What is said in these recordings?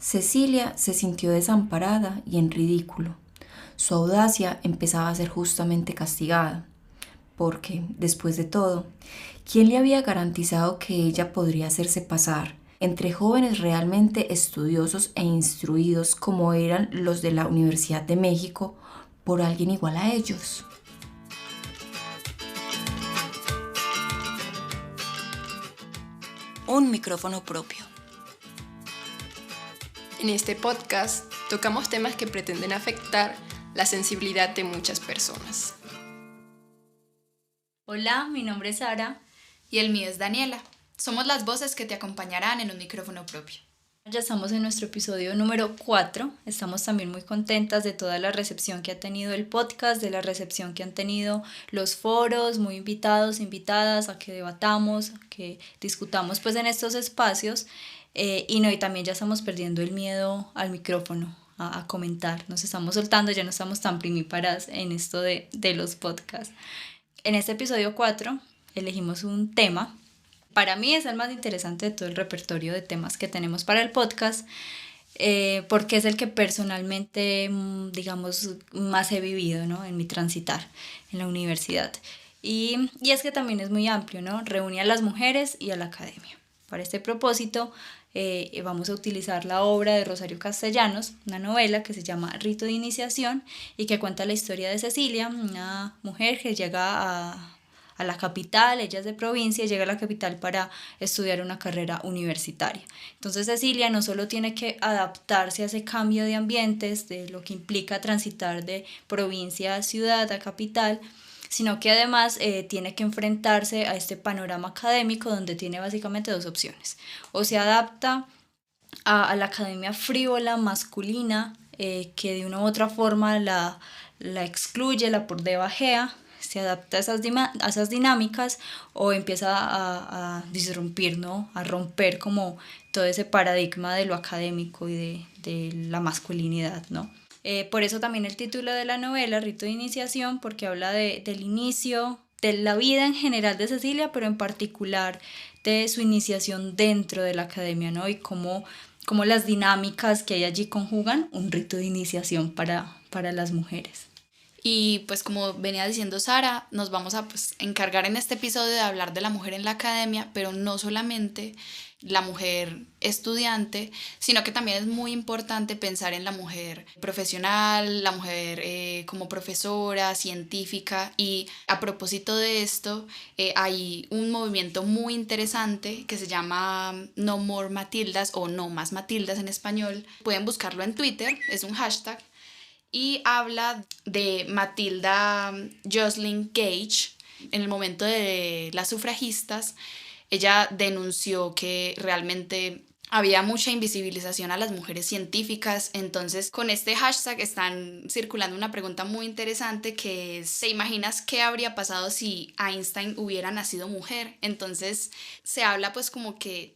Cecilia se sintió desamparada y en ridículo. Su audacia empezaba a ser justamente castigada, porque, después de todo, ¿quién le había garantizado que ella podría hacerse pasar entre jóvenes realmente estudiosos e instruidos como eran los de la Universidad de México por alguien igual a ellos? Un micrófono propio. En este podcast tocamos temas que pretenden afectar la sensibilidad de muchas personas. Hola, mi nombre es Sara. Y el mío es Daniela. Somos las voces que te acompañarán en un micrófono propio. Ya estamos en nuestro episodio número 4. Estamos también muy contentas de toda la recepción que ha tenido el podcast, de la recepción que han tenido los foros, muy invitados, invitadas a que debatamos, a que discutamos pues en estos espacios. Y también ya estamos perdiendo el miedo al micrófono, a comentar. Nos estamos soltando, ya no estamos tan primíparas en esto de los podcasts. En este episodio 4 elegimos un tema. Para mí es el más interesante de todo el repertorio de temas que tenemos para el podcast, porque es el que personalmente, digamos, más he vivido, ¿no? En mi transitar en la universidad. Y es que también es muy amplio, ¿no? Reúne a las mujeres y a la academia. Para este propósito vamos a utilizar la obra de Rosario Castellanos, una novela que se llama Rito de Iniciación y que cuenta la historia de Cecilia, una mujer que llega a la capital. Ella es de provincia y llega a la capital para estudiar una carrera universitaria. Entonces Cecilia no solo tiene que adaptarse a ese cambio de ambientes, de lo que implica transitar de provincia a ciudad, a capital, sino que además tiene que enfrentarse a este panorama académico donde tiene básicamente dos opciones. O se adapta a la academia frívola, masculina, que de una u otra forma la excluye, la por debajea, se adapta a esas dinámicas, o empieza a disrumpir, ¿no? A romper como todo ese paradigma de lo académico y de la masculinidad, ¿no? Por eso también el título de la novela, Rito de Iniciación, porque habla del inicio, de la vida en general de Cecilia, pero en particular de su iniciación dentro de la academia, ¿no? Y cómo las dinámicas que hay allí conjugan un rito de iniciación para las mujeres. Y pues como venía diciendo Sara, nos vamos a encargar en este episodio de hablar de la mujer en la academia, pero no solamente la mujer estudiante, sino que también es muy importante pensar en la mujer profesional, la mujer como profesora, científica. Y a propósito de esto, hay un movimiento muy interesante que se llama No More Matildas o No Más Matildas en español. Pueden buscarlo en Twitter, es un hashtag. Y habla de Matilda Jocelyn Gage. En el momento de las sufragistas, ella denunció que realmente había mucha invisibilización a las mujeres científicas. Entonces, con este hashtag están circulando una pregunta muy interesante que es: ¿te imaginas qué habría pasado si Einstein hubiera nacido mujer? Entonces, se habla pues como que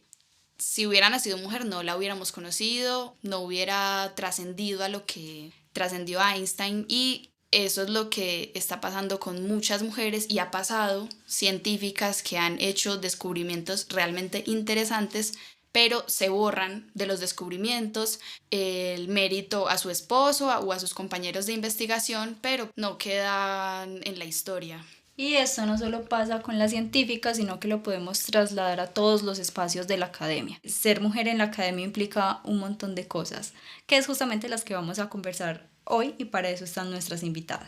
si hubiera nacido mujer no la hubiéramos conocido, no hubiera trascendido a lo que trascendió Einstein, y eso es lo que está pasando con muchas mujeres y ha pasado, científicas que han hecho descubrimientos realmente interesantes, pero se borran de los descubrimientos el mérito a su esposo o a sus compañeros de investigación, pero no quedan en la historia. Y esto no solo pasa con las científicas, sino que lo podemos trasladar a todos los espacios de la academia. Ser mujer en la academia implica un montón de cosas, que es justamente las que vamos a conversar hoy, y para eso están nuestras invitadas.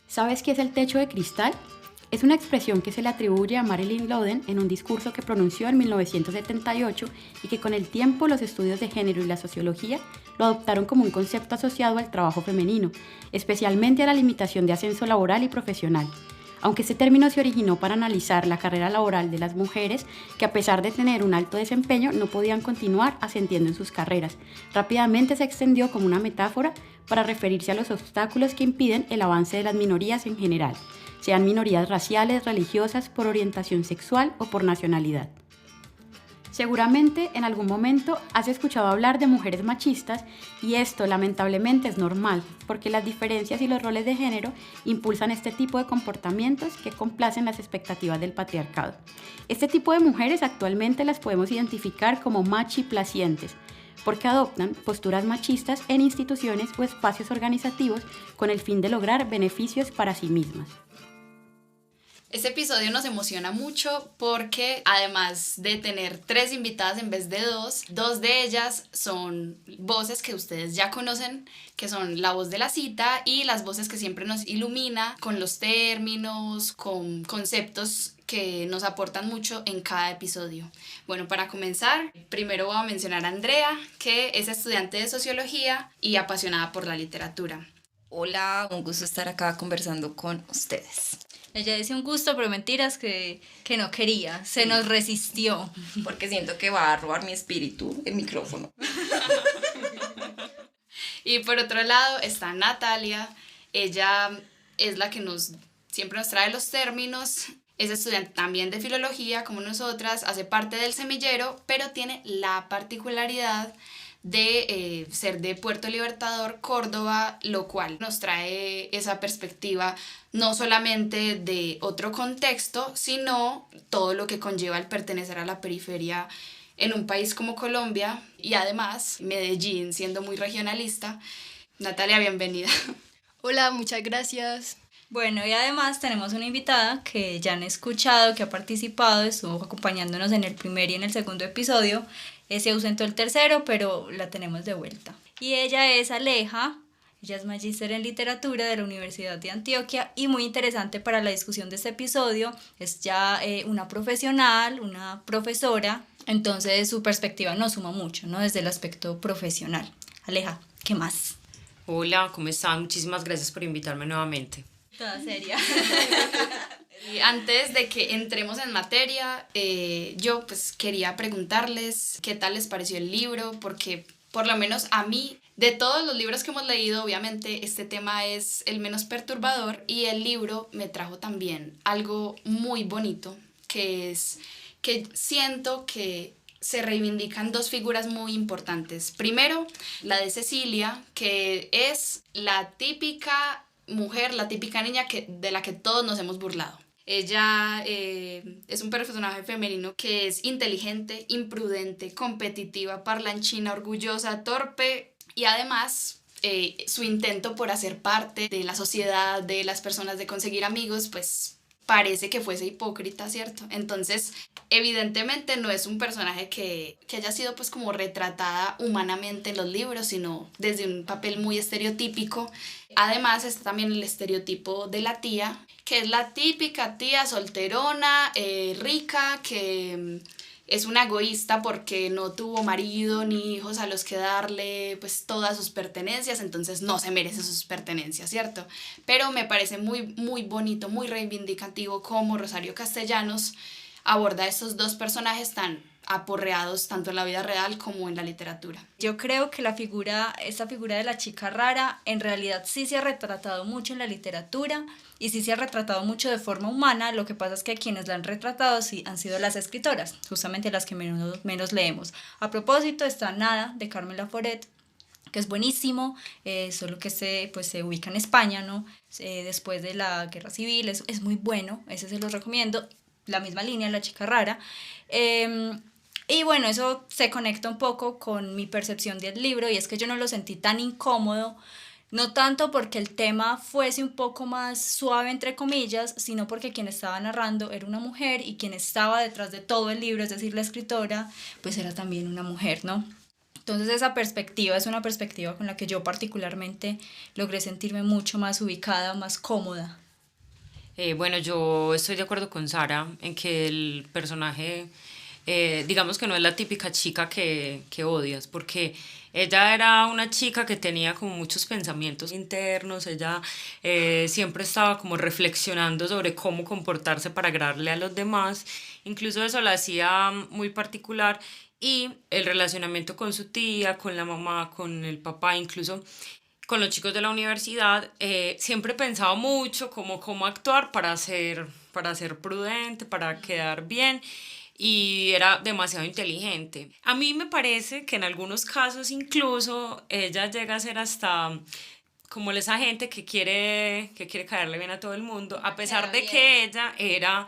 ¿Sabes qué es el techo de cristal? Es una expresión que se le atribuye a Marilyn Loden en un discurso que pronunció en 1978 y que con el tiempo los estudios de género y la sociología lo adoptaron como un concepto asociado al trabajo femenino, especialmente a la limitación de ascenso laboral y profesional. Aunque este término se originó para analizar la carrera laboral de las mujeres que, a pesar de tener un alto desempeño, no podían continuar ascendiendo en sus carreras, rápidamente se extendió como una metáfora para referirse a los obstáculos que impiden el avance de las minorías en general, sean minorías raciales, religiosas, por orientación sexual o por nacionalidad. Seguramente en algún momento has escuchado hablar de mujeres machistas y esto lamentablemente es normal, porque las diferencias y los roles de género impulsan este tipo de comportamientos que complacen las expectativas del patriarcado. Este tipo de mujeres actualmente las podemos identificar como machiplacientes, porque adoptan posturas machistas en instituciones o espacios organizativos con el fin de lograr beneficios para sí mismas. Este episodio nos emociona mucho porque además de tener 3 invitadas en vez de 2 de ellas son voces que ustedes ya conocen, que son la voz de la cita y las voces que siempre nos ilumina con los términos, con conceptos que nos aportan mucho en cada episodio. Bueno, para comenzar, primero voy a mencionar a Andrea, que es estudiante de sociología y apasionada por la literatura. Hola, un gusto estar acá conversando con ustedes. Ella dice un gusto, pero mentiras que no quería, se nos resistió. Porque siento que va a robar mi espíritu el micrófono. Y por otro lado está Natalia, ella es la que siempre nos trae los términos, es estudiante también de filología como nosotras, hace parte del semillero, pero tiene la particularidad de ser de Puerto Libertador, Córdoba, lo cual nos trae esa perspectiva no solamente de otro contexto, sino todo lo que conlleva el pertenecer a la periferia en un país como Colombia y además Medellín siendo muy regionalista. Natalia, bienvenida. Hola, muchas gracias. Bueno, y además tenemos una invitada que ya han escuchado, que ha participado, estuvo acompañándonos en el primer y en el segundo episodio. Se ausentó el tercero, pero la tenemos de vuelta. Y ella es Aleja, ella es magíster en literatura de la Universidad de Antioquia y muy interesante para la discusión de este episodio, es ya una profesional, una profesora, entonces su perspectiva nos suma mucho, ¿no? Desde el aspecto profesional. Aleja, ¿qué más? Hola, ¿cómo están? Muchísimas gracias por invitarme nuevamente. Toda seria. Y antes de que entremos en materia, yo pues quería preguntarles qué tal les pareció el libro, porque por lo menos a mí, de todos los libros que hemos leído, obviamente este tema es el menos perturbador y el libro me trajo también algo muy bonito, que es que siento que se reivindican 2 figuras muy importantes. Primero, la de Cecilia, que es la típica mujer, la típica niña de la que todos nos hemos burlado. Ella es un personaje femenino que es inteligente, imprudente, competitiva, parlanchina, orgullosa, torpe y además su intento por hacer parte de la sociedad, de las personas, de conseguir amigos, pues parece que fuese hipócrita, ¿cierto? Entonces, evidentemente no es un personaje que haya sido pues como retratada humanamente en los libros, sino desde un papel muy estereotípico. Además está también el estereotipo de la tía, que es la típica tía solterona, rica, que es una egoísta porque no tuvo marido ni hijos a los que darle pues todas sus pertenencias, entonces no se merece sus pertenencias, ¿cierto? Pero me parece muy, muy bonito, muy reivindicativo cómo Rosario Castellanos aborda estos 2 personajes tan aporreados tanto en la vida real como en la literatura. Yo creo que esta figura de la chica rara en realidad sí se ha retratado mucho en la literatura y sí se ha retratado mucho de forma humana. Lo que pasa es que quienes la han retratado sí han sido las escritoras, justamente las que menos leemos. A propósito, está Nada, de Carmen Laforet, que es buenísimo, solo que se ubica en España, ¿no? Después de la Guerra Civil, es muy bueno, ese se los recomiendo. La misma línea, La chica rara. Y bueno, eso se conecta un poco con mi percepción del libro y es que yo no lo sentí tan incómodo, no tanto porque el tema fuese un poco más suave entre comillas, sino porque quien estaba narrando era una mujer y quien estaba detrás de todo el libro, es decir, la escritora, pues era también una mujer, ¿no? Entonces esa perspectiva es una perspectiva con la que yo particularmente logré sentirme mucho más ubicada, más cómoda. Bueno, yo estoy de acuerdo con Sara en que el personaje, digamos que no es la típica chica que odias, porque ella era una chica que tenía como muchos pensamientos internos, ella siempre estaba como reflexionando sobre cómo comportarse para agradarle a los demás, incluso eso la hacía muy particular y el relacionamiento con su tía, con la mamá, con el papá, incluso con los chicos de la universidad, siempre pensaba mucho cómo actuar para ser prudente, para quedar bien, y era demasiado inteligente. A mí me parece que en algunos casos incluso ella llega a ser hasta como esa gente que quiere caerle bien a todo el mundo, a pesar de que ella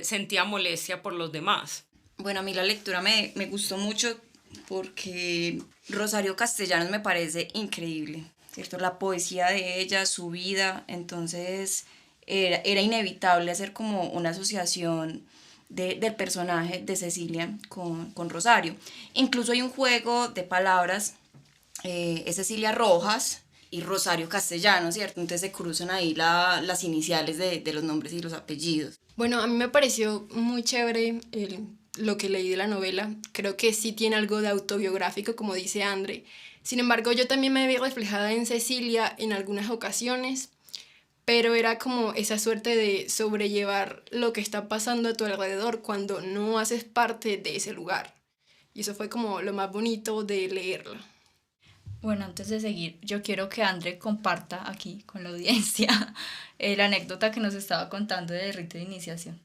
sentía molestia por los demás. Bueno, a mí la lectura me gustó mucho porque Rosario Castellanos me parece increíble, ¿cierto? La poesía de ella, su vida, entonces era inevitable hacer como una asociación del personaje de Cecilia con Rosario. Incluso hay un juego de palabras, es Cecilia Rojas y Rosario Castellanos, ¿cierto? Entonces se cruzan ahí las iniciales de los nombres y los apellidos. Bueno, a mí me pareció muy chévere lo que leí de la novela. Creo que sí tiene algo de autobiográfico, como dice André. Sin embargo, yo también me vi reflejada en Cecilia en algunas ocasiones, pero era como esa suerte de sobrellevar lo que está pasando a tu alrededor cuando no haces parte de ese lugar. Y eso fue como lo más bonito de leerla. Bueno, antes de seguir, yo quiero que André comparta aquí con la audiencia la anécdota que nos estaba contando del rito de iniciación.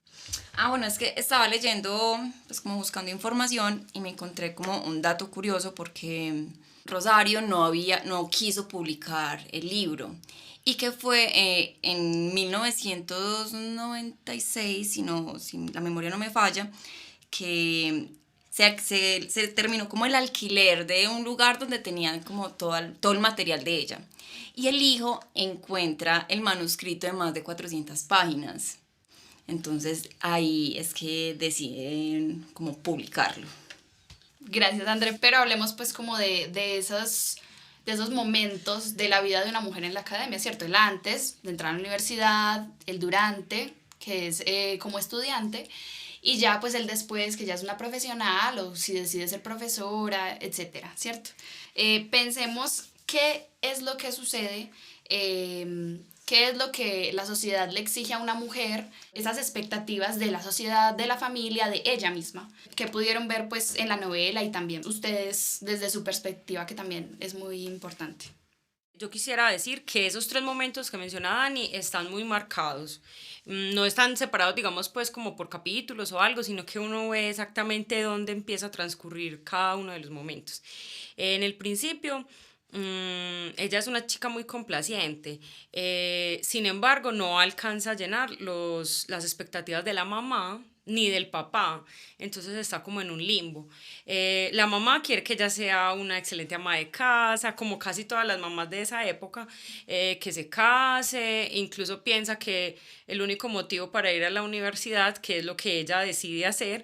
Bueno, es que estaba leyendo, pues como buscando información y me encontré como un dato curioso porque Rosario no quiso publicar el libro y que fue en 1996, si la memoria no me falla, que se terminó como el alquiler de un lugar donde tenían como todo el material de ella. Y el hijo encuentra el manuscrito de más de 400 páginas. Entonces ahí es que deciden como publicarlo. Gracias, André, pero hablemos pues como de esos momentos de la vida de una mujer en la academia, ¿cierto? El antes de entrar a la universidad, el durante, que es como estudiante, y ya pues el después, que ya es una profesional o si decide ser profesora, etcétera, ¿cierto? Pensemos qué es lo que sucede, qué es lo que la sociedad le exige a una mujer, esas expectativas de la sociedad, de la familia, de ella misma, que pudieron ver pues en la novela y también ustedes desde su perspectiva, que también es muy importante. Yo quisiera decir que esos 3 momentos que menciona Dani están muy marcados. No están separados, digamos, pues como por capítulos o algo, sino que uno ve exactamente dónde empieza a transcurrir cada uno de los momentos. En el principio, ella es una chica muy complaciente, sin embargo, no alcanza a llenar las expectativas de la mamá ni del papá, entonces está como en un limbo. La mamá quiere que ella sea una excelente ama de casa, como casi todas las mamás de esa época, que se case, incluso piensa que el único motivo para ir a la universidad, que es lo que ella decide hacer,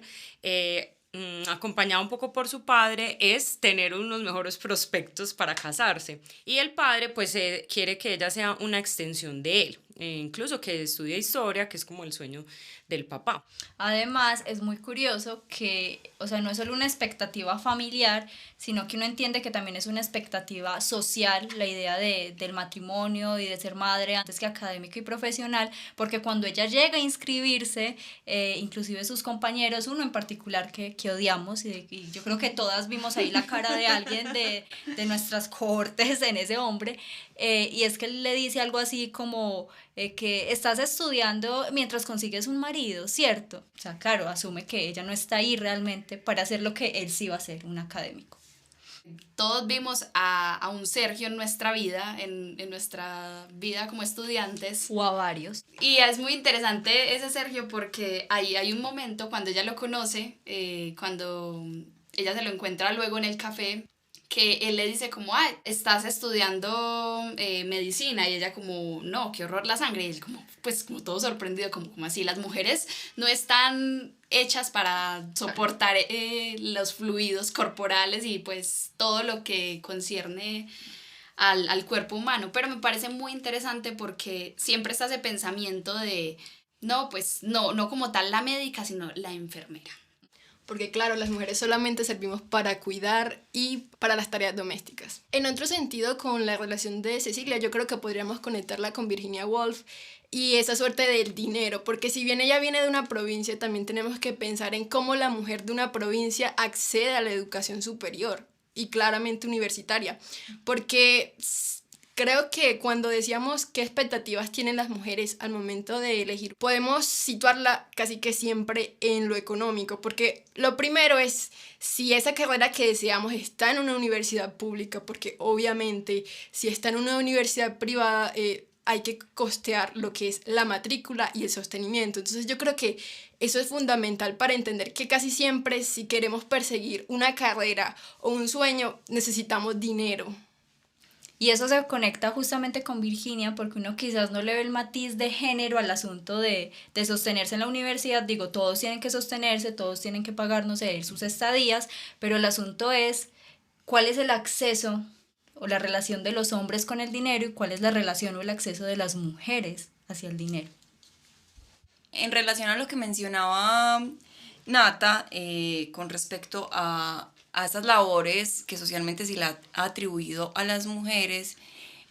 acompañada un poco por su padre, es tener unos mejores prospectos para casarse. Y el padre pues quiere que ella sea una extensión de él, incluso que estudie historia, que es como el sueño del papá. Además, es muy curioso que, o sea, no es solo una expectativa familiar, sino que uno entiende que también es una expectativa social, la idea del matrimonio y de ser madre antes que académica y profesional, porque cuando ella llega a inscribirse, inclusive sus compañeros, uno en particular que odiamos, y yo creo que todas vimos ahí la cara de alguien de nuestras cohortes en ese hombre, y es que él le dice algo así como que estás estudiando mientras consigues un marido, ¿cierto? O sea, claro, asume que ella no está ahí realmente para hacer lo que él sí va a ser, un académico. Todos vimos a un Sergio en nuestra vida, en nuestra vida como estudiantes. O a varios. Y es muy interesante ese Sergio porque ahí hay un momento cuando ella lo conoce, cuando ella se lo encuentra luego en el café, que él le dice como, estás estudiando medicina, y ella como, no, qué horror la sangre, y él como, pues como todo sorprendido, como así, las mujeres no están hechas para soportar los fluidos corporales y pues todo lo que concierne al cuerpo humano, pero me parece muy interesante porque siempre está ese pensamiento de, no, pues no como tal la médica, sino la enfermera. Porque claro, las mujeres solamente servimos para cuidar y para las tareas domésticas. En otro sentido, con la relación de Cecilia, yo creo que podríamos conectarla con Virginia Woolf y esa suerte del dinero, porque si bien ella viene de una provincia, también tenemos que pensar en cómo la mujer de una provincia accede a la educación superior y claramente universitaria, porque creo que cuando decíamos qué expectativas tienen las mujeres al momento de elegir, podemos situarla casi que siempre en lo económico, porque lo primero es si esa carrera que deseamos está en una universidad pública, porque obviamente si está en una universidad privada, hay que costear lo que es la matrícula y el sostenimiento. Entonces yo creo que eso es fundamental para entender que casi siempre si queremos perseguir una carrera o un sueño necesitamos dinero. Y eso se conecta justamente con Virginia porque uno quizás no le ve el matiz de género al asunto de sostenerse en la universidad. Digo, todos tienen que sostenerse, todos tienen que pagar, no sé, sus estadías, pero el asunto es cuál es el acceso o la relación de los hombres con el dinero y cuál es la relación o el acceso de las mujeres hacia el dinero. En relación a lo que mencionaba Nata, con respecto a esas labores que socialmente se le ha atribuido a las mujeres,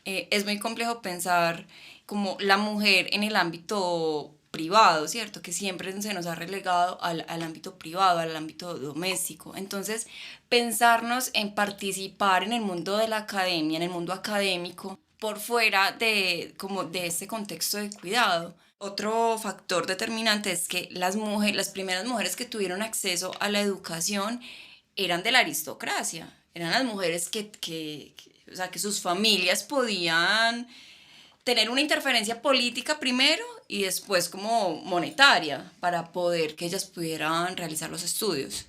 es muy complejo pensar como la mujer en el ámbito privado, ¿cierto? Que siempre se nos ha relegado al ámbito privado, al ámbito doméstico. Entonces, pensarnos en participar en el mundo de la academia, en el mundo académico, por fuera de este contexto de cuidado. Otro factor determinante es que las primeras mujeres que tuvieron acceso a la educación eran de la aristocracia, eran las mujeres que sus familias podían tener una interferencia política primero y después como monetaria para poder que ellas pudieran realizar los estudios.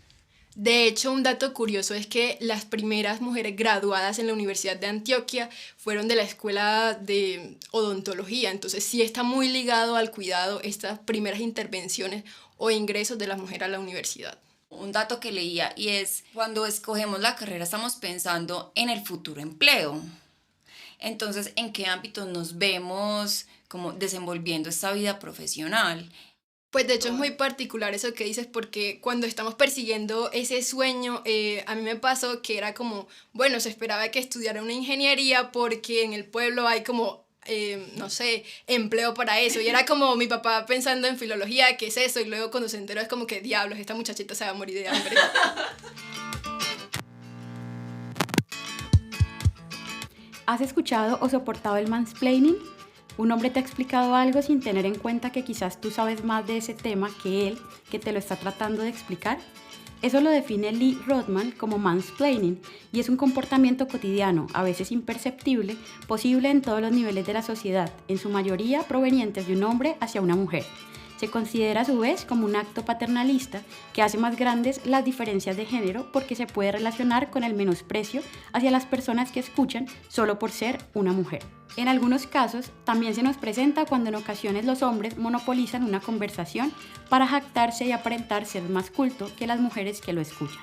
De hecho, un dato curioso es que las primeras mujeres graduadas en la Universidad de Antioquia fueron de la escuela de odontología, entonces sí está muy ligado al cuidado estas primeras intervenciones o ingresos de las mujeres a la universidad. Un dato que leía y es, cuando escogemos la carrera estamos pensando en el futuro empleo. Entonces, ¿en qué ámbitos nos vemos como desenvolviendo esta vida profesional? Pues de hecho es muy particular eso que dices porque cuando estamos persiguiendo ese sueño, a mí me pasó que era como, bueno, se esperaba que estudiara una ingeniería porque en el pueblo hay como, no sé, empleo para eso. Y era como mi papá pensando en filología, ¿qué es eso? Y luego cuando se enteró es como que, diablos, esta muchachita se va a morir de hambre. ¿Has escuchado o soportado el mansplaining? Un hombre te ha explicado algo sin tener en cuenta que quizás tú sabes más de ese tema que él, que te lo está tratando de explicar. Eso lo define Lee Rodman como mansplaining y es un comportamiento cotidiano, a veces imperceptible, posible en todos los niveles de la sociedad, en su mayoría provenientes de un hombre hacia una mujer. Se considera a su vez como un acto paternalista que hace más grandes las diferencias de género porque se puede relacionar con el menosprecio hacia las personas que escuchan solo por ser una mujer. En algunos casos, también se nos presenta cuando en ocasiones los hombres monopolizan una conversación para jactarse y aparentar ser más culto que las mujeres que lo escuchan.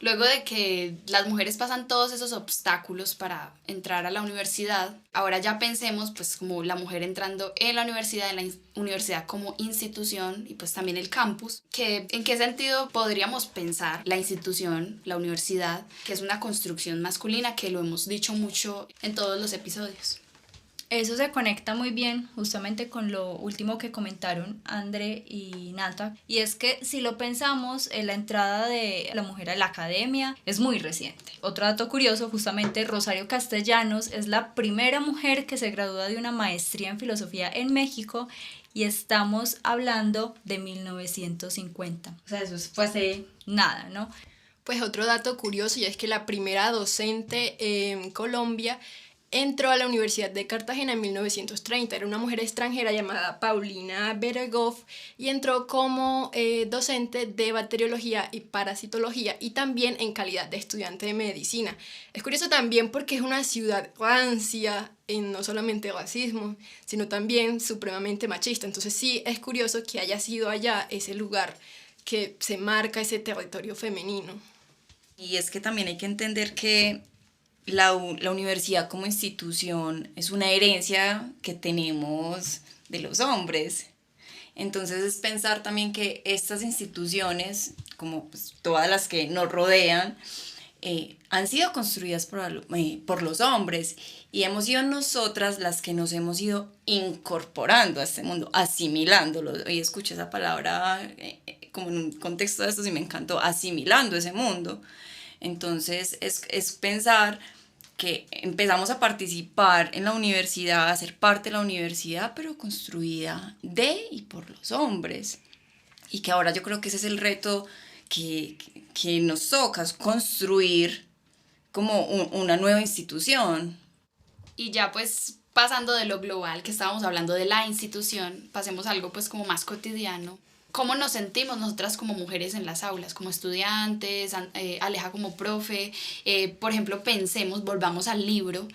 Luego de que las mujeres pasan todos esos obstáculos para entrar a la universidad, ahora ya pensemos pues como la mujer entrando en la universidad como institución y pues también el campus, que en qué sentido podríamos pensar la institución, la universidad, que es una construcción masculina, que lo hemos dicho mucho en todos los episodios. Eso se conecta muy bien justamente con lo último que comentaron André y Nata, y es que si lo pensamos, la entrada de la mujer a la academia es muy reciente. Otro dato curioso, justamente Rosario Castellanos es la primera mujer que se gradúa de una maestría en filosofía en México y estamos hablando de 1950. O sea, eso fue hace nada, ¿no? Pues otro dato curioso y es que la primera docente en Colombia entró a la Universidad de Cartagena en 1930. Era una mujer extranjera llamada Paulina Beregoff y entró como docente de bacteriología y parasitología y también en calidad de estudiante de medicina. Es curioso también porque es una ciudad rancia en no solamente racismo, sino también supremamente machista. Entonces sí es curioso que haya sido allá ese lugar que se marca ese territorio femenino. Y es que también hay que entender que la universidad como institución es una herencia que tenemos de los hombres. Entonces es pensar también que estas instituciones, como pues todas las que nos rodean, han sido construidas por los hombres y hemos sido nosotras las que nos hemos ido incorporando a este mundo, asimilándolo. Y escuché esa palabra como en un contexto de esto y me encantó, asimilando ese mundo. Entonces es pensar que empezamos a participar en la universidad, a ser parte de la universidad, pero construida de y por los hombres. Y que ahora yo creo que ese es el reto que nos toca, es construir como una nueva institución. Y ya pues pasando de lo global, que estábamos hablando de la institución, pasemos a algo pues como más cotidiano. ¿Cómo nos sentimos nosotras como mujeres en las aulas, como estudiantes, Aleja como profe? Por ejemplo, volvamos al libro,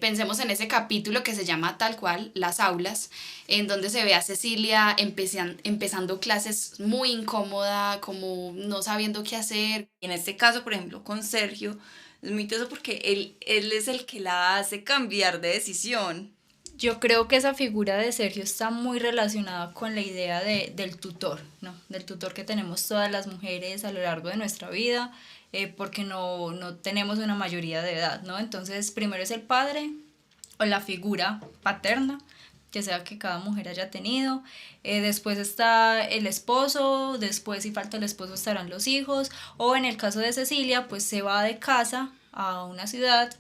pensemos en ese capítulo que se llama tal cual, Las aulas, en donde se ve a Cecilia empezando clases muy incómoda, como no sabiendo qué hacer. Y en este caso, por ejemplo, con Sergio, es muy teso porque él es el que la hace cambiar de decisión. Yo creo que esa figura de Sergio está muy relacionada con la idea del tutor, ¿no? Del tutor que tenemos todas las mujeres a lo largo de nuestra vida, porque no tenemos una mayoría de edad, ¿no? Entonces, primero es el padre o la figura paterna, que sea que cada mujer haya tenido. Después está el esposo, después si falta el esposo estarán los hijos, o en el caso de Cecilia, pues se va de casa a una ciudad,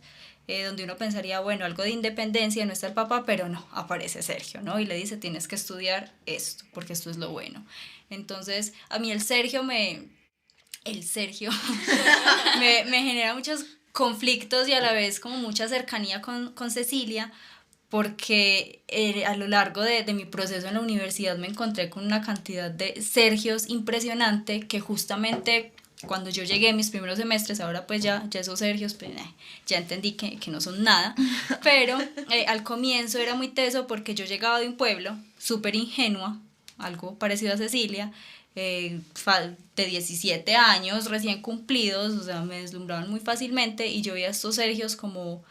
donde uno pensaría, bueno, algo de independencia, no está el papá, pero no, aparece Sergio, ¿no? Y le dice, tienes que estudiar esto, porque esto es lo bueno. Entonces, a mí el Sergio me genera muchos conflictos y a la vez como mucha cercanía con Cecilia, porque a lo largo de mi proceso en la universidad me encontré con una cantidad de Sergios impresionante que justamente cuando yo llegué en mis primeros semestres, ahora pues ya esos Sergios, pues, ya entendí que no son nada, pero al comienzo era muy teso porque yo llegaba de un pueblo súper ingenua, algo parecido a Cecilia, de 17 años recién cumplidos, o sea, me deslumbraban muy fácilmente y yo veía a estos Sergios como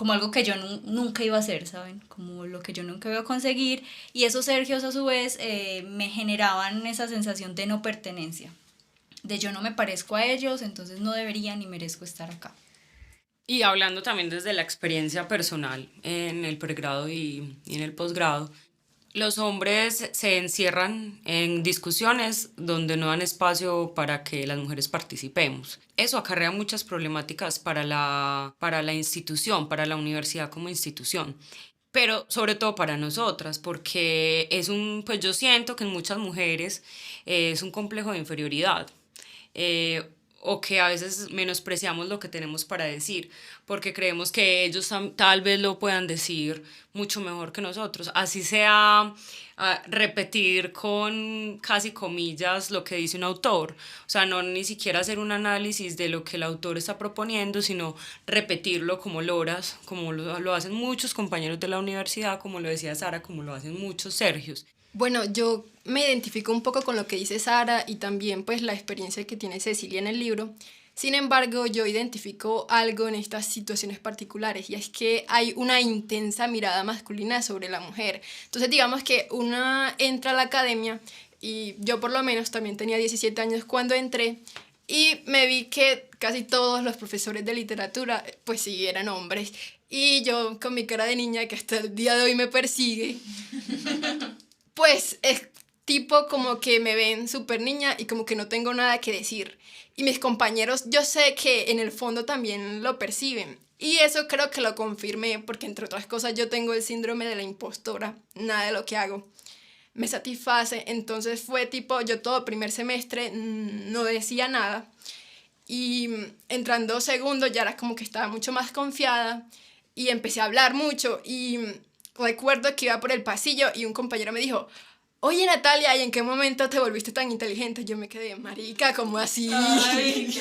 algo que yo nunca iba a hacer, ¿saben? Como lo que yo nunca iba a conseguir, y esos Sergios a su vez me generaban esa sensación de no pertenencia, de yo no me parezco a ellos, entonces no debería ni merezco estar acá. Y hablando también desde la experiencia personal en el pregrado y en el posgrado, los hombres se encierran en discusiones donde no dan espacio para que las mujeres participemos. Eso acarrea muchas problemáticas para la institución, para la universidad como institución, pero sobre todo para nosotras, porque pues yo siento que en muchas mujeres es un complejo de inferioridad. O que a veces menospreciamos lo que tenemos para decir, porque creemos que ellos tal vez lo puedan decir mucho mejor que nosotros, así sea repetir con casi comillas lo que dice un autor, o sea, no ni siquiera hacer un análisis de lo que el autor está proponiendo, sino repetirlo como loras, como lo hacen muchos compañeros de la universidad, como lo decía Sara, como lo hacen muchos Sergios. Bueno, yo me identifico un poco con lo que dice Sara y también pues la experiencia que tiene Cecilia en el libro. Sin embargo, yo identifico algo en estas situaciones particulares y es que hay una intensa mirada masculina sobre la mujer. Entonces digamos que una entra a la academia y yo por lo menos también tenía 17 años cuando entré y me vi que casi todos los profesores de literatura pues sí eran hombres y yo con mi cara de niña que hasta el día de hoy me persigue pues es tipo como que me ven súper niña y como que no tengo nada que decir. Y mis compañeros, yo sé que en el fondo también lo perciben. Y eso creo que lo confirmé porque, entre otras cosas, yo tengo el síndrome de la impostora. Nada de lo que hago me satisface. Entonces fue tipo, yo todo primer semestre no decía nada. Y entrando segundo ya era como que estaba mucho más confiada y empecé a hablar mucho y recuerdo que iba por el pasillo y un compañero me dijo, oye Natalia, ¿y en qué momento te volviste tan inteligente? Yo me quedé, marica, ¿cómo así? Ay,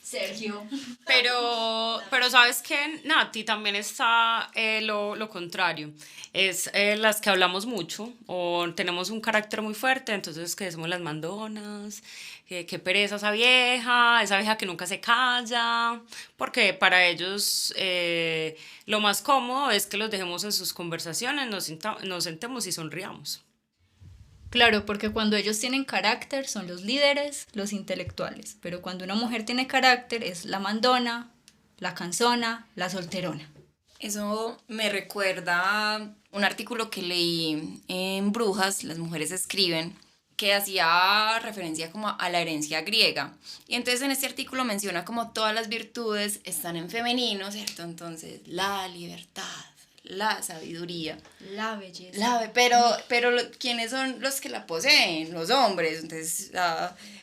Sergio. Pero ¿sabes qué, Nati? También está lo contrario. Es las que hablamos mucho o tenemos un carácter muy fuerte, entonces que somos las mandonas, qué pereza esa vieja que nunca se calla, porque para ellos lo más cómodo es que los dejemos en sus conversaciones, nos sentemos y sonriamos. Claro, porque cuando ellos tienen carácter son los líderes, los intelectuales, pero cuando una mujer tiene carácter es la mandona, la cansona, la solterona. Eso me recuerda un artículo que leí en Brujas, las mujeres escriben, que hacía referencia como a la herencia griega. Y entonces en este artículo menciona como todas las virtudes están en femenino, ¿cierto? Entonces, la libertad, la sabiduría, La belleza. pero ¿quiénes son los que la poseen? Los hombres. Entonces,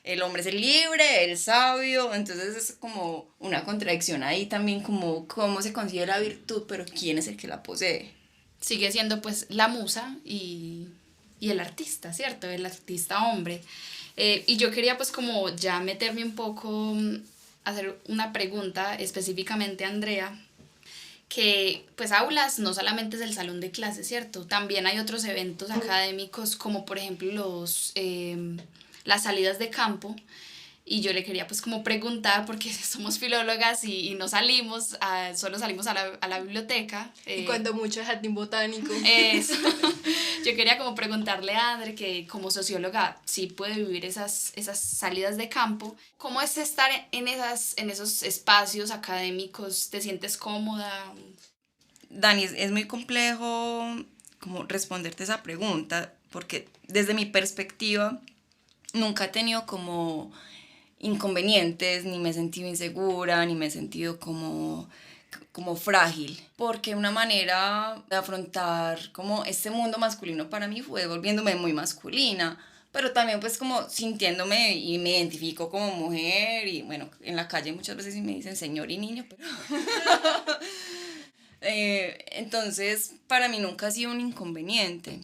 el hombre es el libre, el sabio, entonces es como una contradicción ahí también, como cómo se considera virtud, pero ¿quién es el que la posee? Sigue siendo pues la musa y el artista, ¿cierto? El artista hombre. Y yo quería pues como ya meterme un poco, hacer una pregunta específicamente a Andrea, que pues aulas no solamente es el salón de clases, ¿cierto? También hay otros eventos académicos como por ejemplo las salidas de campo. Y yo le quería pues como preguntar, porque somos filólogas y no salimos, solo salimos a la biblioteca. Y cuando mucho es jardín botánico. Eso. Yo quería como preguntarle a Andre, que como socióloga sí puede vivir esas salidas de campo. ¿Cómo es estar en esos espacios académicos? ¿Te sientes cómoda? Dani, es muy complejo como responderte esa pregunta, porque desde mi perspectiva nunca he tenido como inconvenientes, ni me he sentido insegura, ni me he sentido como frágil, porque una manera de afrontar como este mundo masculino para mí fue volviéndome muy masculina, pero también pues como sintiéndome y me identifico como mujer, y bueno, en la calle muchas veces me dicen señor y niño, pero entonces para mí nunca ha sido un inconveniente,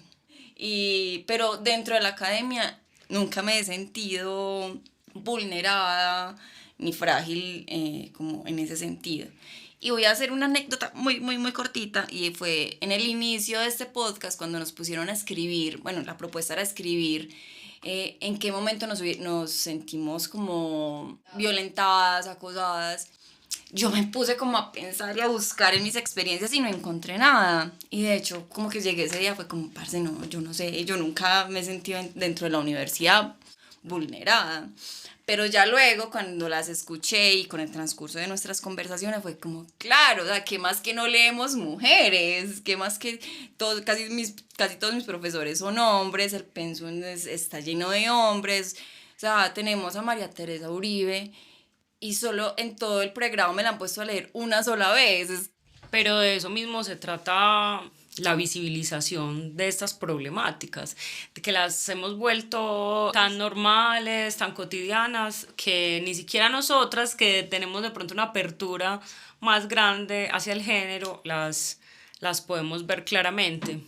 pero dentro de la academia nunca me he sentido vulnerada ni frágil como en ese sentido. Y voy a hacer una anécdota muy, muy, muy cortita, y fue en el inicio de este podcast cuando nos pusieron a escribir, bueno, la propuesta era escribir en qué momento nos sentimos como violentadas, acosadas. Yo me puse como a pensar y a buscar en mis experiencias y no encontré nada. Y de hecho, como que llegué ese día, fue como, parce, no, yo no sé, yo nunca me he sentido dentro de la universidad vulnerada. Pero ya luego, cuando las escuché y con el transcurso de nuestras conversaciones, fue como, claro, o sea, ¿qué más que no leemos mujeres? ¿Qué más que casi todos mis profesores son hombres? El pensum está lleno de hombres. O sea, tenemos a María Teresa Uribe y solo en todo el pregrado me la han puesto a leer una sola vez. Pero de eso mismo se trata la visibilización de estas problemáticas, de que las hemos vuelto tan normales, tan cotidianas, que ni siquiera nosotras, que tenemos de pronto una apertura más grande hacia el género, las podemos ver claramente.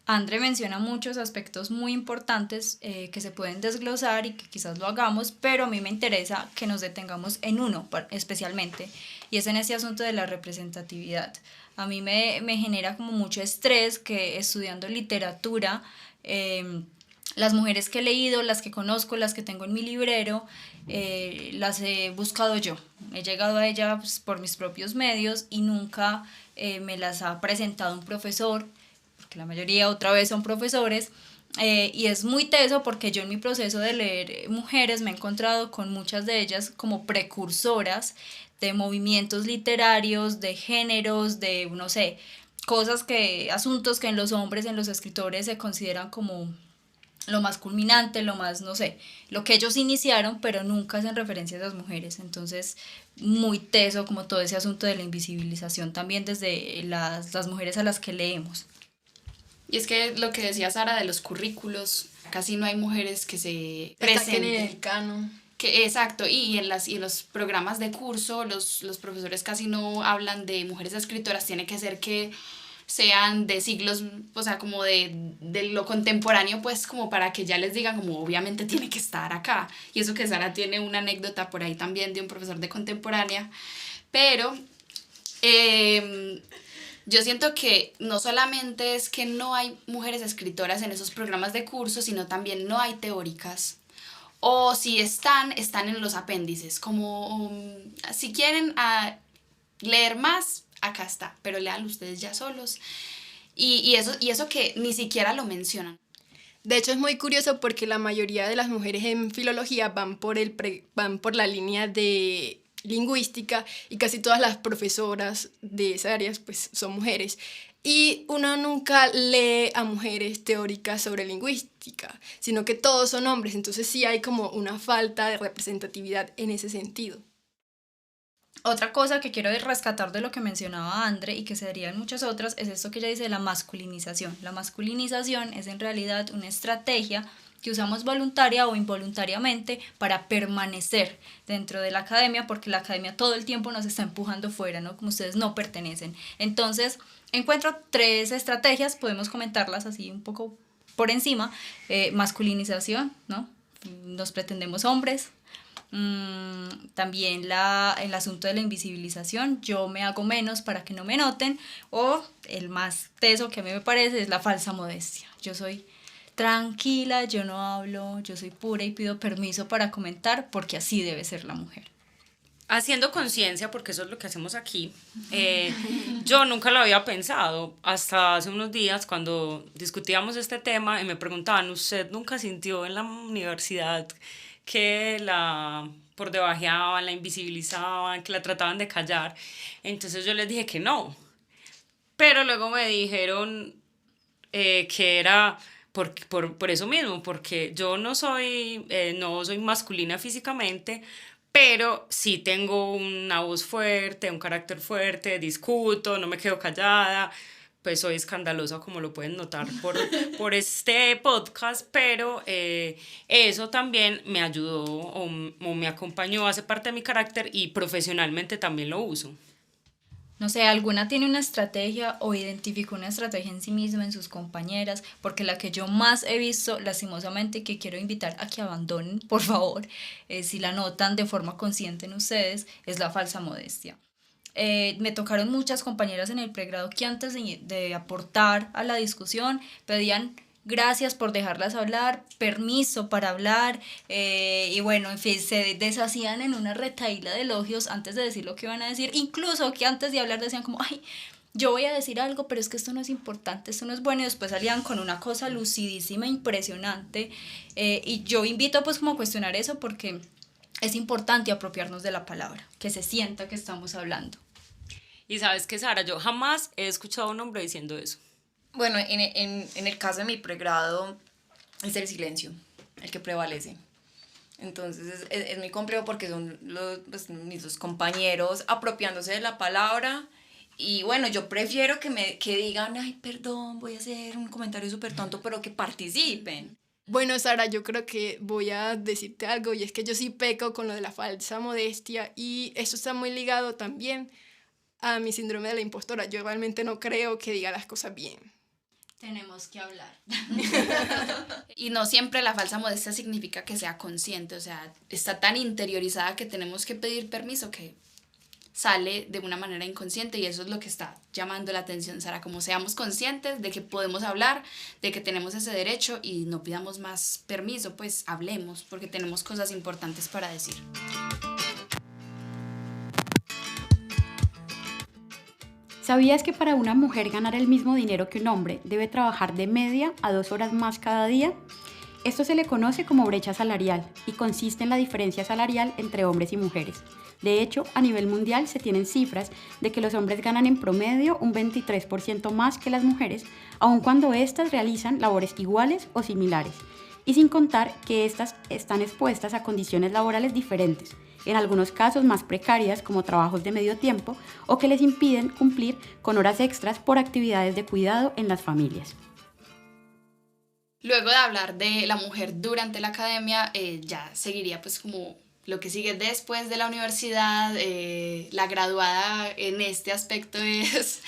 Andre menciona muchos aspectos muy importantes que se pueden desglosar y que quizás lo hagamos, pero a mí me interesa que nos detengamos en uno especialmente, y es en ese asunto de la representatividad. A mí me genera como mucho estrés que estudiando literatura, las mujeres que he leído, las que conozco, las que tengo en mi librero, las he buscado yo. He llegado a ellas pues, por mis propios medios, y nunca me las ha presentado un profesor, porque la mayoría otra vez son profesores, y es muy teso porque yo en mi proceso de leer mujeres me he encontrado con muchas de ellas como precursoras de movimientos literarios, de géneros, de, no sé, asuntos que en los hombres, en los escritores se consideran como lo más culminante, lo más, no sé, lo que ellos iniciaron, pero nunca hacen referencia a las mujeres. Entonces, muy teso como todo ese asunto de la invisibilización también desde las mujeres a las que leemos. Y es que lo que decía Sara de los currículos, casi no hay mujeres que se presenten en presenten. el canon. Exacto, y en los programas de curso los profesores casi no hablan de mujeres escritoras, tiene que ser que sean de siglos, o sea, como de lo contemporáneo, pues como para que ya les digan como obviamente tiene que estar acá. Y eso que Sara tiene una anécdota por ahí también de un profesor de contemporánea, pero yo siento que no solamente es que no hay mujeres escritoras en esos programas de curso, sino también no hay teóricas. O si están en los apéndices, como si quieren leer más, acá está, pero léanlo ustedes ya solos. Y eso que ni siquiera lo mencionan. De hecho es muy curioso porque la mayoría de las mujeres en filología van por la línea de lingüística, y casi todas las profesoras de esas áreas pues son mujeres. Y uno nunca lee a mujeres teóricas sobre lingüística, sino que todos son hombres, entonces sí hay como una falta de representatividad en ese sentido. Otra cosa que quiero rescatar de lo que mencionaba Andre y que se daría en muchas otras es esto que ella dice de la masculinización. La masculinización es en realidad una estrategia que usamos voluntaria o involuntariamente para permanecer dentro de la academia, porque la academia todo el tiempo nos está empujando fuera, ¿no? Como ustedes no pertenecen. Entonces, encuentro 3 estrategias, podemos comentarlas así un poco por encima. Masculinización, ¿no? Nos pretendemos hombres. También el asunto de la invisibilización, yo me hago menos para que no me noten, o el más teso que a mí me parece es la falsa modestia. Yo soy tranquila, yo no hablo, yo soy pura y pido permiso para comentar porque así debe ser la mujer. Haciendo conciencia, porque eso es lo que hacemos aquí, yo nunca lo había pensado hasta hace unos días cuando discutíamos este tema y me preguntaban, ¿usted nunca sintió en la universidad que la por debajeaban, la invisibilizaban, que la trataban de callar? Entonces yo les dije que no, pero luego me dijeron que era por eso mismo, porque yo no soy masculina físicamente, pero sí tengo una voz fuerte, un carácter fuerte, discuto, no me quedo callada, pues soy escandalosa como lo pueden notar por este podcast, pero eso también me ayudó o me acompañó, hace parte de mi carácter y profesionalmente también lo uso. No sé, alguna tiene una estrategia o identificó una estrategia en sí misma, en sus compañeras, porque la que yo más he visto, lastimosamente, y que quiero invitar a que abandonen, por favor, si la notan de forma consciente en ustedes, es la falsa modestia. Me tocaron muchas compañeras en el pregrado que antes de aportar a la discusión pedían gracias por dejarlas hablar, permiso para hablar, y bueno, en fin, se deshacían en una retahíla de elogios antes de decir lo que iban a decir, incluso que antes de hablar decían como, ay, yo voy a decir algo, pero es que esto no es importante, esto no es bueno, y después salían con una cosa lucidísima, impresionante, y yo invito pues como a cuestionar eso porque es importante apropiarnos de la palabra, que se sienta que estamos hablando. Y sabes que, Sara, yo jamás he escuchado a un hombre diciendo eso. Bueno, en el caso de mi pregrado es el silencio el que prevalece. Entonces es muy complejo porque son mis dos compañeros apropiándose de la palabra. Y bueno, yo prefiero que digan, ay, perdón, voy a hacer un comentario súper tonto, pero que participen. Bueno, Sara, yo creo que voy a decirte algo, y es que yo sí peco con lo de la falsa modestia, y eso está muy ligado también a mi síndrome de la impostora. Yo realmente no creo que diga las cosas bien. Tenemos que hablar. Y no siempre la falsa modestia significa que sea consciente, o sea, está tan interiorizada que tenemos que pedir permiso que sale de una manera inconsciente, y eso es lo que está llamando la atención, Sara, como seamos conscientes de que podemos hablar, de que tenemos ese derecho y no pidamos más permiso, pues hablemos porque tenemos cosas importantes para decir. ¿Sabías que para una mujer ganar el mismo dinero que un hombre debe trabajar de media a 2 horas más cada día? Esto se le conoce como brecha salarial y consiste en la diferencia salarial entre hombres y mujeres. De hecho, a nivel mundial se tienen cifras de que los hombres ganan en promedio un 23% más que las mujeres, aun cuando éstas realizan labores iguales o similares, y sin contar que éstas están expuestas a condiciones laborales diferentes, en algunos casos más precarias como trabajos de medio tiempo o que les impiden cumplir con horas extras por actividades de cuidado en las familias. Luego de hablar de la mujer durante la academia, ya seguiría pues como lo que sigue después de la universidad. La graduada en este aspecto es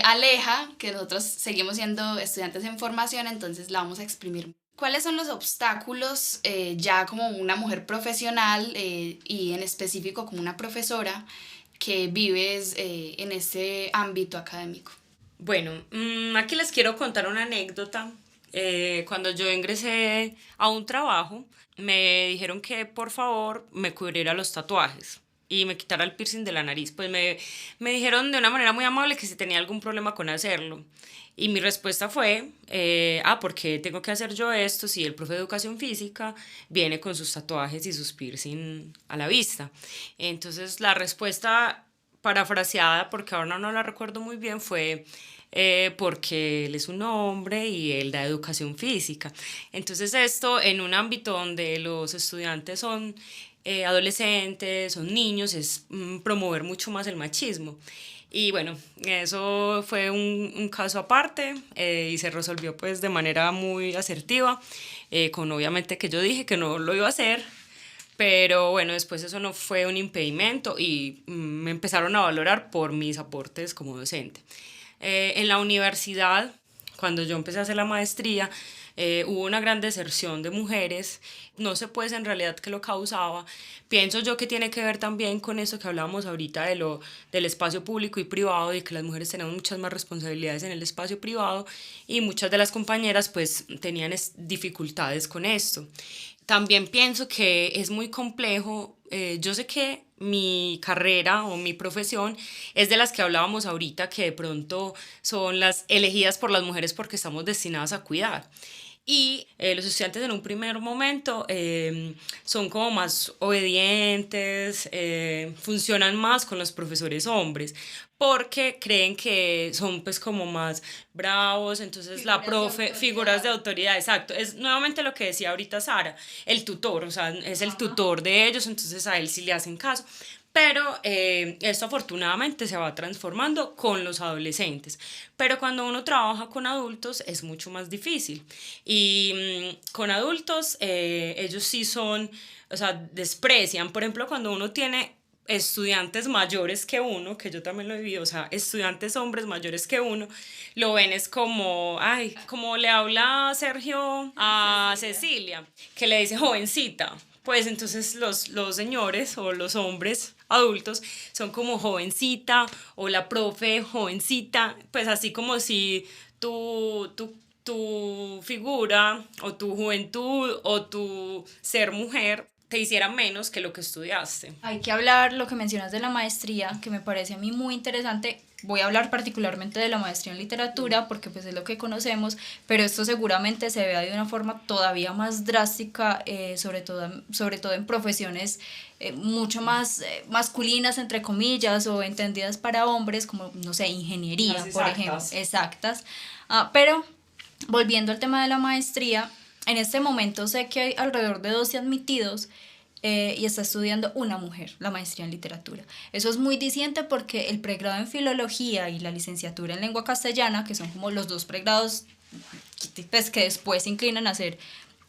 Aleja, que nosotros seguimos siendo estudiantes en formación, entonces la vamos a exprimir. ¿Cuáles son los obstáculos ya como una mujer profesional y en específico como una profesora que vives en este ámbito académico? Bueno, aquí les quiero contar una anécdota. Cuando yo ingresé a un trabajo, me dijeron que por favor me cubriera los tatuajes y me quitara el piercing de la nariz. Pues me dijeron de una manera muy amable que si tenía algún problema con hacerlo. Y mi respuesta fue, ¿por qué tengo que hacer yo esto si el profe de educación física viene con sus tatuajes y sus piercing a la vista? Entonces la respuesta parafraseada, porque ahora no la recuerdo muy bien, fue, porque él es un hombre y él da educación física. Entonces esto en un ámbito donde los estudiantes son adolescentes, son niños, es promover mucho más el machismo. Y bueno, eso fue un caso aparte y se resolvió pues de manera muy asertiva, con obviamente que yo dije que no lo iba a hacer, pero bueno, después eso no fue un impedimento y me empezaron a valorar por mis aportes como docente. En la universidad, cuando yo empecé a hacer la maestría, hubo una gran deserción de mujeres, no sé pues en realidad qué lo causaba, pienso yo que tiene que ver también con eso que hablábamos ahorita del espacio público y privado y que las mujeres tenemos muchas más responsabilidades en el espacio privado y muchas de las compañeras pues tenían dificultades con esto. También pienso que es muy complejo, yo sé que mi carrera o mi profesión es de las que hablábamos ahorita, que de pronto son las elegidas por las mujeres porque estamos destinadas a cuidar. Y los estudiantes en un primer momento son como más obedientes, funcionan más con los profesores hombres, porque creen que son pues como más bravos, entonces la profe, figuras de autoridad, exacto, es nuevamente lo que decía ahorita Sara, el tutor, o sea, es el tutor de ellos, entonces a él sí le hacen caso. Pero esto afortunadamente se va transformando con los adolescentes. Pero cuando uno trabaja con adultos es mucho más difícil. Y con adultos ellos sí son, o sea, desprecian. Por ejemplo, cuando uno tiene estudiantes mayores que uno, que yo también lo he vivido, o sea, estudiantes hombres mayores que uno, lo ven es como, ay, como le habla Sergio a Cecilia, que le dice jovencita. Pues entonces los señores o los hombres adultos son como jovencita o la profe jovencita, pues así como si tu figura o tu juventud o tu ser mujer te hiciera menos que lo que estudiaste. Hay que hablar lo que mencionas de la maestría, que me parece a mí muy interesante. Voy a hablar particularmente de la maestría en literatura porque pues es lo que conocemos, pero esto seguramente se vea de una forma todavía más drástica, sobre todo en profesiones mucho más masculinas, entre comillas, o entendidas para hombres, como, no sé, ingeniería, por ejemplo, exactas. Pero volviendo al tema de la maestría, en este momento sé que hay alrededor de 12 admitidos y está estudiando una mujer la maestría en literatura. Eso es muy diciente porque el pregrado en filología y la licenciatura en lengua castellana, que son como los dos pregrados pues, que después se inclinan a hacer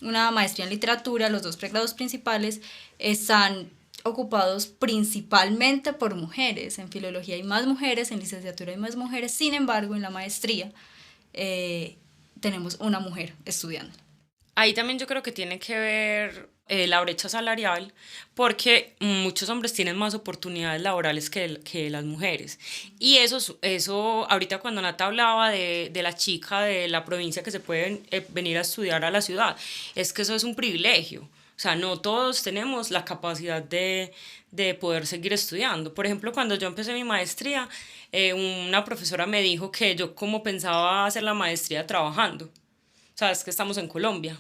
una maestría en literatura, los dos pregrados principales, están ocupados principalmente por mujeres. En filología hay más mujeres, en licenciatura hay más mujeres, sin embargo en la maestría tenemos una mujer estudiando. Ahí también yo creo que tiene que ver la brecha salarial, porque muchos hombres tienen más oportunidades laborales que las mujeres. Y eso ahorita cuando Nata hablaba de la chica de la provincia que se puede venir a estudiar a la ciudad, es que eso es un privilegio. O sea, no todos tenemos la capacidad de poder seguir estudiando. Por ejemplo, cuando yo empecé mi maestría, una profesora me dijo que yo como pensaba hacer la maestría trabajando. O sea, es que estamos en Colombia.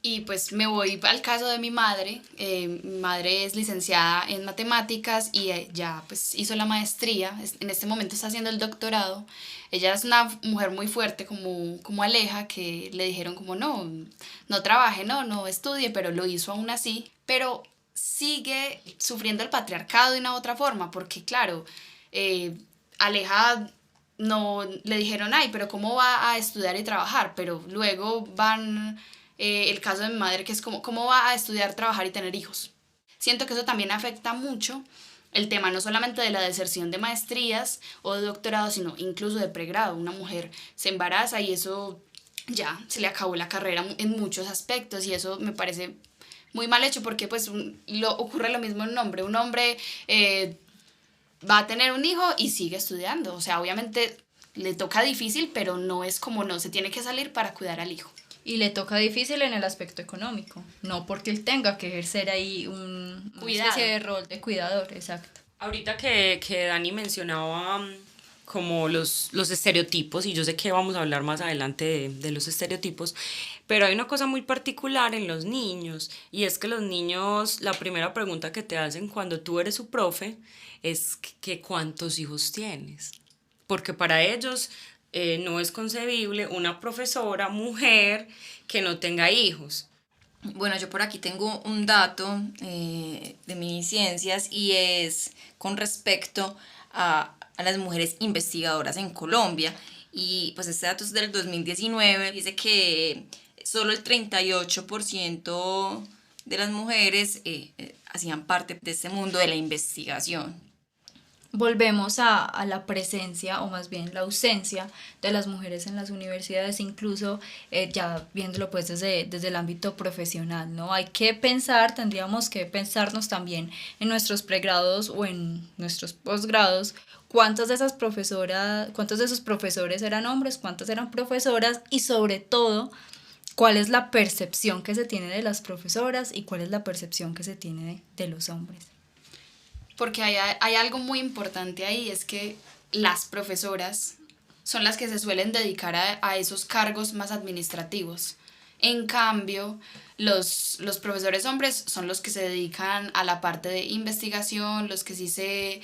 Y pues me voy al caso de mi madre. Mi madre es licenciada en matemáticas y ya pues hizo la maestría. En este momento está haciendo el doctorado. Ella es una mujer muy fuerte como Aleja, que le dijeron como no trabaje, no estudie, pero lo hizo aún así. Pero sigue sufriendo el patriarcado de una u otra forma, porque claro, Aleja no le dijeron, ay, pero ¿cómo va a estudiar y trabajar? Pero luego van... el caso de mi madre, que es como, ¿cómo va a estudiar, trabajar y tener hijos? Siento que eso también afecta mucho el tema no solamente de la deserción de maestrías o de doctorado, sino incluso de pregrado. Una mujer se embaraza y eso ya se le acabó la carrera en muchos aspectos, y eso me parece muy mal hecho porque pues ocurre lo mismo en un hombre. Un hombre va a tener un hijo y sigue estudiando. O sea, obviamente le toca difícil, pero no es como se tiene que salir para cuidar al hijo. Y le toca difícil en el aspecto económico, no porque él tenga que ejercer ahí una especie de rol de cuidador, exacto. Ahorita que Dani mencionaba como los estereotipos, y yo sé que vamos a hablar más adelante de los estereotipos, pero hay una cosa muy particular en los niños, y es que los niños, la primera pregunta que te hacen cuando tú eres su profe es que ¿cuántos hijos tienes? Porque para ellos no es concebible una profesora mujer que no tenga hijos. Bueno, yo por aquí tengo un dato de mis ciencias y es con respecto a las mujeres investigadoras en Colombia. Y pues este dato es del 2019, dice que solo el 38% de las mujeres hacían parte de este mundo de la investigación. Volvemos a la presencia, o más bien la ausencia de las mujeres en las universidades, incluso ya viéndolo pues desde el ámbito profesional, ¿no? Hay que pensar, tendríamos que pensarnos también en nuestros pregrados o en nuestros posgrados, cuántas de esos profesores eran hombres, cuántas eran profesoras y sobre todo, cuál es la percepción que se tiene de las profesoras y cuál es la percepción que se tiene de los hombres. Porque hay algo muy importante ahí, es que las profesoras son las que se suelen dedicar a esos cargos más administrativos. En cambio, los profesores hombres son los que se dedican a la parte de investigación, los que sí se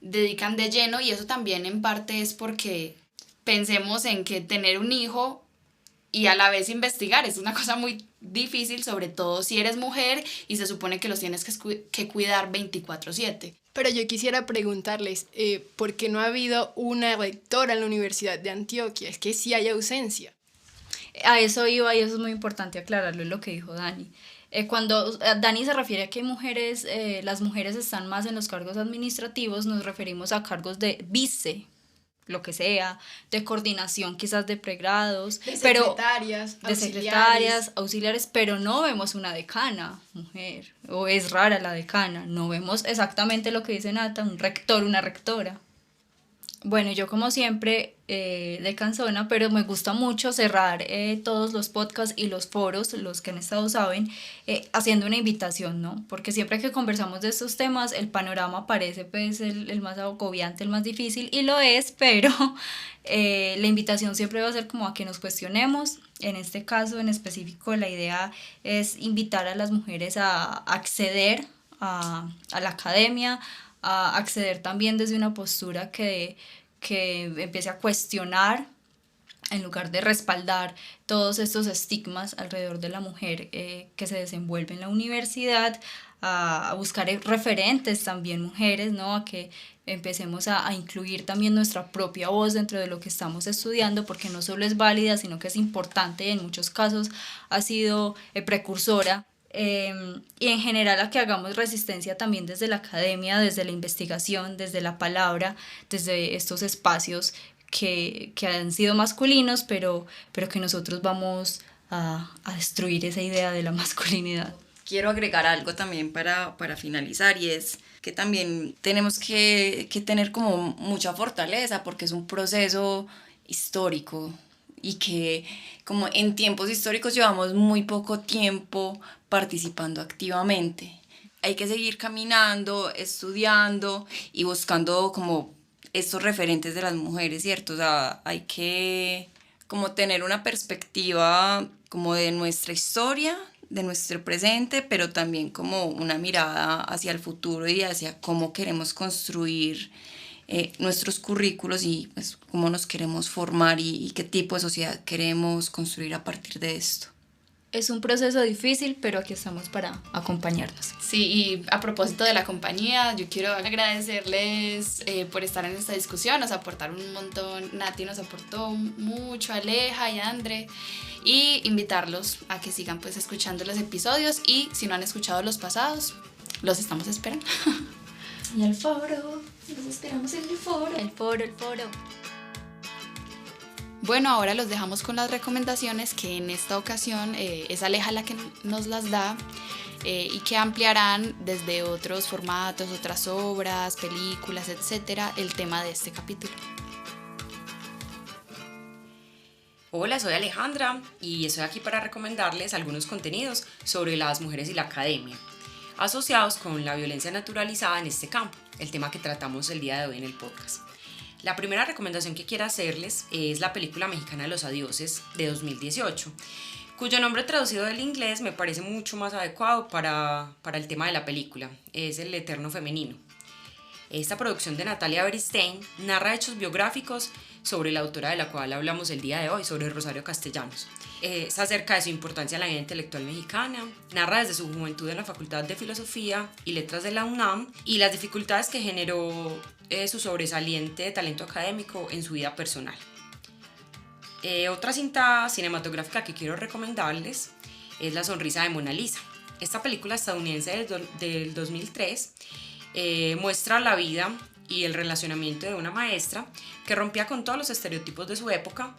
dedican de lleno, y eso también en parte es porque pensemos en que tener un hijo y a la vez investigar es una cosa muy difícil, sobre todo si eres mujer y se supone que los tienes que cuidar 24/7. Pero yo quisiera preguntarles, ¿por qué no ha habido una rectora en la Universidad de Antioquia? Es que sí hay ausencia. A eso iba y eso es muy importante aclararlo, es lo que dijo Dani. Cuando Dani se refiere a que las mujeres están más en los cargos administrativos, nos referimos a cargos de vice, lo que sea, de coordinación quizás de pregrados, De secretarias, auxiliares, pero no vemos una decana mujer, o es rara la decana, no vemos exactamente lo que dice Nata, un rector, una rectora. Bueno, yo como siempre de cansona, pero me gusta mucho cerrar todos los podcasts y los foros, los que han estado saben, haciendo una invitación, ¿no? Porque siempre que conversamos de estos temas, el panorama parece pues el más agobiante, el más difícil, y lo es, pero la invitación siempre va a ser como a que nos cuestionemos. En este caso en específico, la idea es invitar a las mujeres a acceder a la academia, a acceder también desde una postura que empiece a cuestionar en lugar de respaldar todos estos estigmas alrededor de la mujer que se desenvuelve en la universidad, a buscar referentes también mujeres, ¿no? A que empecemos a incluir también nuestra propia voz dentro de lo que estamos estudiando, porque no solo es válida, sino que es importante y en muchos casos ha sido precursora. Y en general a que hagamos resistencia también desde la academia, desde la investigación, desde la palabra, desde estos espacios que han sido masculinos, pero que nosotros vamos a destruir esa idea de la masculinidad. Quiero agregar algo también para finalizar, y es que también tenemos que tener como mucha fortaleza, porque es un proceso histórico y que como en tiempos históricos llevamos muy poco tiempo participando activamente. Hay que seguir caminando, estudiando y buscando como estos referentes de las mujeres, ¿cierto? O sea, hay que como tener una perspectiva como de nuestra historia, de nuestro presente, pero también como una mirada hacia el futuro y hacia cómo queremos construir nuestros currículos y pues, cómo nos queremos formar y qué tipo de sociedad queremos construir a partir de esto. Es un proceso difícil, pero aquí estamos para acompañarnos. Sí, y a propósito de la compañía, yo quiero agradecerles por estar en esta discusión, nos aportaron un montón, Nati nos aportó mucho, Aleja y André, y invitarlos a que sigan pues escuchando los episodios, y si no han escuchado los pasados, los estamos esperando. Y el foro, los esperamos en el foro. El foro. Bueno, ahora los dejamos con las recomendaciones, que en esta ocasión es Aleja la que nos las da, y que ampliarán desde otros formatos, otras obras, películas, etcétera, el tema de este capítulo. Hola, soy Alejandra y estoy aquí para recomendarles algunos contenidos sobre las mujeres y la academia, asociados con la violencia naturalizada en este campo, el tema que tratamos el día de hoy en el podcast. La primera recomendación que quiero hacerles es la película mexicana Los Adioses de 2018, cuyo nombre traducido del inglés me parece mucho más adecuado para el tema de la película, es El Eterno Femenino. Esta producción de Natalia Beristain narra hechos biográficos sobre la autora de la cual hablamos el día de hoy, sobre Rosario Castellanos. Es acerca de su importancia en la vida intelectual mexicana, narra desde su juventud en la Facultad de Filosofía y Letras de la UNAM y las dificultades que generó su sobresaliente talento académico en su vida personal. Otra cinta cinematográfica que quiero recomendarles es La sonrisa de Mona Lisa. Esta película estadounidense del 2003 muestra la vida y el relacionamiento de una maestra que rompía con todos los estereotipos de su época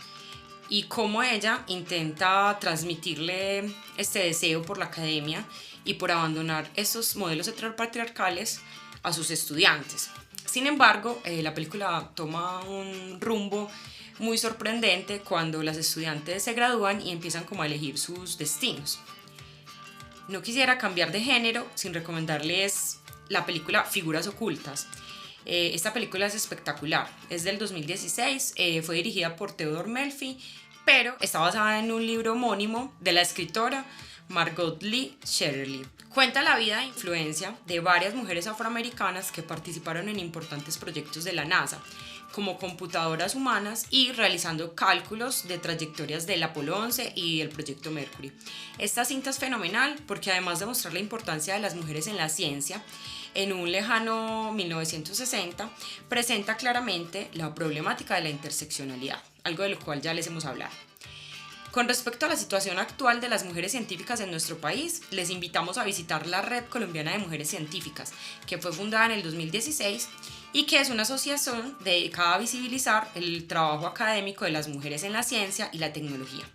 y cómo ella intenta transmitirle este deseo por la academia y por abandonar esos modelos heteropatriarcales a sus estudiantes. Sin embargo, la película toma un rumbo muy sorprendente cuando las estudiantes se gradúan y empiezan como a elegir sus destinos. No quisiera cambiar de género sin recomendarles la película Figuras Ocultas. Esta película es espectacular, es del 2016, fue dirigida por Theodore Melfi, pero está basada en un libro homónimo de la escritora Margot Lee Shetterly. Cuenta la vida e influencia de varias mujeres afroamericanas que participaron en importantes proyectos de la NASA, como computadoras humanas y realizando cálculos de trayectorias del Apolo 11 y el proyecto Mercury. Esta cinta es fenomenal porque además de mostrar la importancia de las mujeres en la ciencia, en un lejano 1960, presenta claramente la problemática de la interseccionalidad, algo de lo cual ya les hemos hablado. Con respecto a la situación actual de las mujeres científicas en nuestro país, les invitamos a visitar la Red Colombiana de Mujeres Científicas, que fue fundada en el 2016 y que es una asociación dedicada a visibilizar el trabajo académico de las mujeres en la ciencia y la tecnología.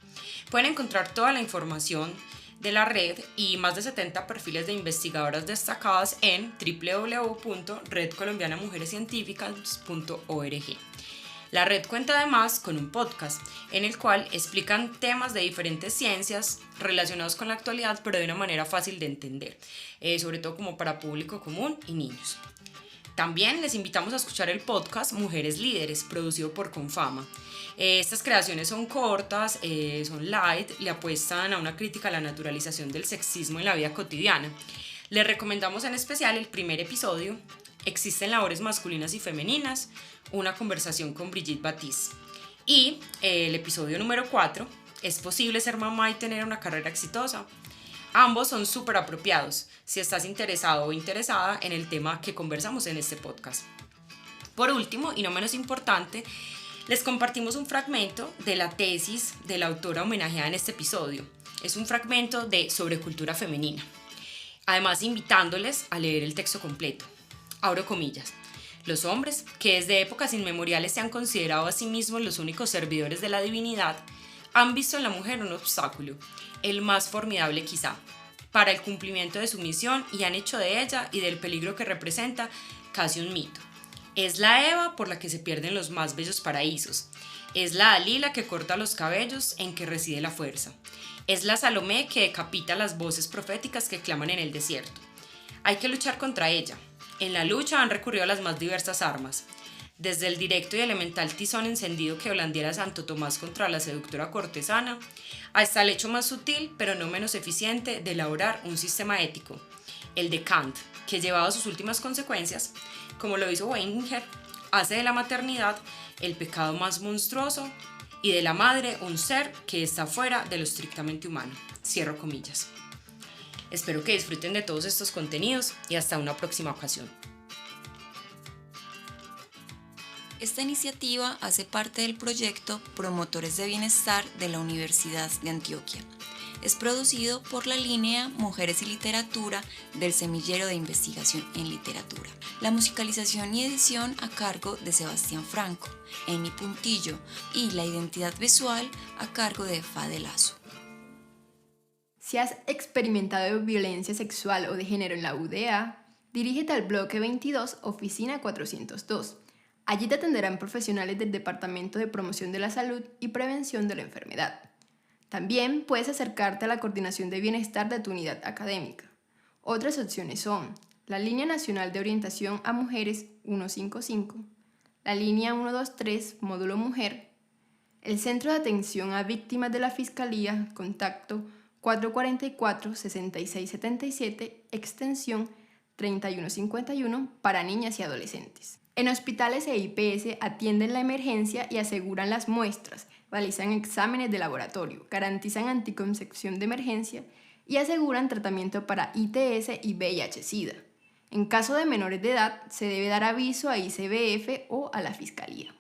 Pueden encontrar toda la información de la red y más de 70 perfiles de investigadoras destacadas en www.redcolombianamujerescientificas.org. La red cuenta además con un podcast en el cual explican temas de diferentes ciencias relacionados con la actualidad, pero de una manera fácil de entender, sobre todo como para público común y niños. También les invitamos a escuchar el podcast Mujeres Líderes, producido por Confama. Estas creaciones son cortas, son light, le apuestan a una crítica a la naturalización del sexismo en la vida cotidiana. Les recomendamos en especial el primer episodio, Existen labores masculinas y femeninas, una conversación con Brigitte Batiz. Y el episodio número 4, ¿es posible ser mamá y tener una carrera exitosa? Ambos son súper apropiados si estás interesado o interesada en el tema que conversamos en este podcast. Por último, y no menos importante, les compartimos un fragmento de la tesis de la autora homenajeada en este episodio. Es un fragmento de Sobre cultura femenina. Además, invitándoles a leer el texto completo. Abro comillas. Los hombres, que desde épocas inmemoriales se han considerado a sí mismos los únicos servidores de la divinidad, han visto en la mujer un obstáculo, el más formidable quizá, para el cumplimiento de su misión y han hecho de ella y del peligro que representa casi un mito. Es la Eva por la que se pierden los más bellos paraísos. Es la Dalila que corta los cabellos en que reside la fuerza. Es la Salomé que decapita las voces proféticas que claman en el desierto. Hay que luchar contra ella. En la lucha han recurrido a las más diversas armas, desde el directo y elemental tizón encendido que blandiera Santo Tomás contra la seductora cortesana, hasta el hecho más sutil, pero no menos eficiente, de elaborar un sistema ético, el de Kant, que llevado a sus últimas consecuencias, como lo hizo Weininger, hace de la maternidad el pecado más monstruoso y de la madre un ser que está fuera de lo estrictamente humano. Cierro comillas. Espero que disfruten de todos estos contenidos y hasta una próxima ocasión. Esta iniciativa hace parte del proyecto Promotores de Bienestar de la Universidad de Antioquia. Es producido por la línea Mujeres y Literatura del Semillero de Investigación en Literatura. La musicalización y edición a cargo de Sebastián Franco, Eni Puntillo y la identidad visual a cargo de Fade Lazo. Si has experimentado violencia sexual o de género en la UDA, dirígete al bloque 22, oficina 402. Allí te atenderán profesionales del Departamento de Promoción de la Salud y Prevención de la Enfermedad. También puedes acercarte a la Coordinación de Bienestar de tu unidad académica. Otras opciones son la Línea Nacional de Orientación a Mujeres 155, la Línea 123, Módulo Mujer, el Centro de Atención a Víctimas de la Fiscalía, contacto 444-6677, extensión 3151 para niñas y adolescentes. En hospitales e IPS atienden la emergencia y aseguran las muestras, realizan exámenes de laboratorio, garantizan anticoncepción de emergencia y aseguran tratamiento para ITS y VIH-Sida. En caso de menores de edad, se debe dar aviso a ICBF o a la Fiscalía.